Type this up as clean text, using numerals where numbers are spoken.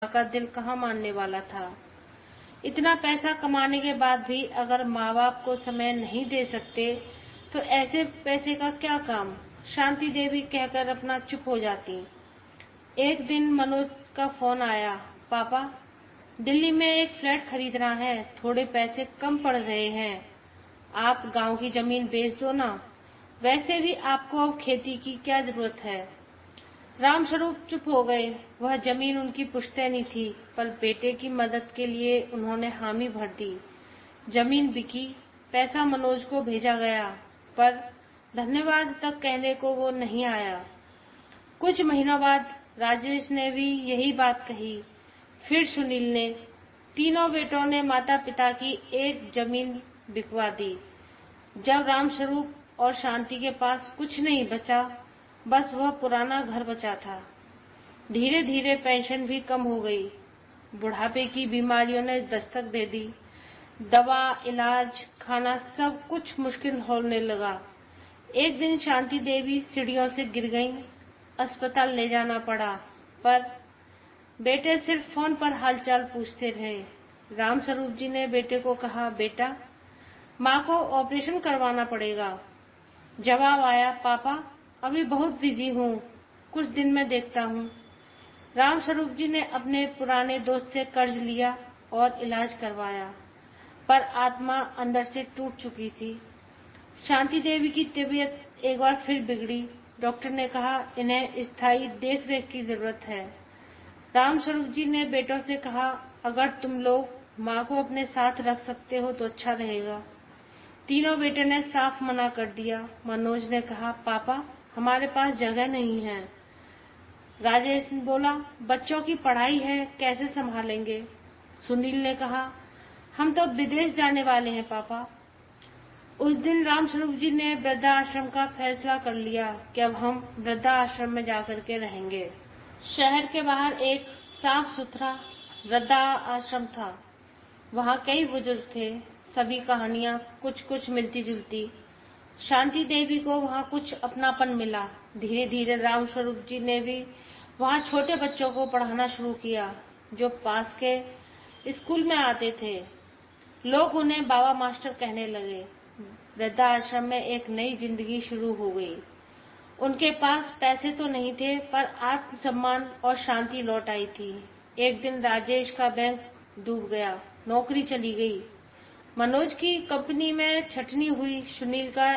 का दिल कहाँ मानने वाला था। इतना पैसा कमाने के बाद भी अगर माँ बाप को समय नहीं दे सकते तो ऐसे पैसे का क्या काम। शांति देवी कहकर अपना चुप हो जाती। एक दिन मनोज का फोन आया। पापा, दिल्ली में एक फ्लैट खरीदना है, थोड़े पैसे कम पड़ रहे हैं, आप गांव की जमीन बेच दो ना, वैसे भी आपको अब खेती की क्या जरूरत है। रामस्वरूप चुप हो गए। वह जमीन उनकी पुश्तैनी थी, पर बेटे की मदद के लिए उन्होंने हामी भर दी। जमीन बिकी, पैसा मनोज को भेजा गया, पर धन्यवाद तक कहने को वो नहीं आया। कुछ महीनों बाद राजेश ने भी यही बात कही, फिर सुनील ने। तीनों बेटों ने माता पिता की एक जमीन बिकवा दी। जब रामस्वरूप और शांति के पास कुछ नहीं बचा, बस वह पुराना घर बचा था। धीरे धीरे पेंशन भी कम हो गई। बुढ़ापे की बीमारियों ने दस्तक दे दी। दवा, इलाज, खाना सब कुछ मुश्किल होने लगा। एक दिन शांति देवी सीढ़ियों से गिर गईं। अस्पताल ले जाना पड़ा, पर बेटे सिर्फ फोन पर हालचाल पूछते रहे। रामस्वरूप जी ने बेटे को कहा, बेटा, माँ को ऑपरेशन करवाना पड़ेगा। जवाब आया, पापा, अभी बहुत बिजी हूँ, कुछ दिन में देखता हूँ। रामस्वरूप जी ने अपने पुराने दोस्त से कर्ज लिया और इलाज करवाया, पर आत्मा अंदर से टूट चुकी थी। शांति देवी की तबीयत एक बार फिर बिगड़ी। डॉक्टर ने कहा, इन्हें स्थायी देखरेख की जरूरत है। रामस्वरूप जी ने बेटों से कहा, अगर तुम लोग माँ को अपने साथ रख सकते हो तो अच्छा रहेगा। तीनों बेटे ने साफ मना कर दिया। मनोज ने कहा, पापा, हमारे पास जगह नहीं है। राजेश ने बोला, बच्चों की पढ़ाई है, कैसे संभालेंगे। सुनील ने कहा, हम तो विदेश जाने वाले हैं पापा। उस दिन रामस्वरूप जी ने वृद्धाश्रम का फैसला कर लिया कि अब हम वृद्धाश्रम में जाकर के रहेंगे। शहर के बाहर एक साफ सुथरा वृद्धाश्रम था। वहाँ कई बुजुर्ग थे, सभी कहानियां कुछ कुछ मिलती जुलती। शांति देवी को वहाँ कुछ अपनापन मिला। धीरे धीरे रामस्वरूप जी ने भी वहाँ छोटे बच्चों को पढ़ाना शुरू किया, जो पास के स्कूल में आते थे। लोग उन्हें बाबा मास्टर कहने लगे। वृद्धाश्रम में एक नई जिंदगी शुरू हो गई। उनके पास पैसे तो नहीं थे, पर आत्मसम्मान और शांति लौट आई थी। एक दिन राजेश का बैंक डूब गया, नौकरी चली गई। मनोज की कंपनी में छटनी हुई। सुनील का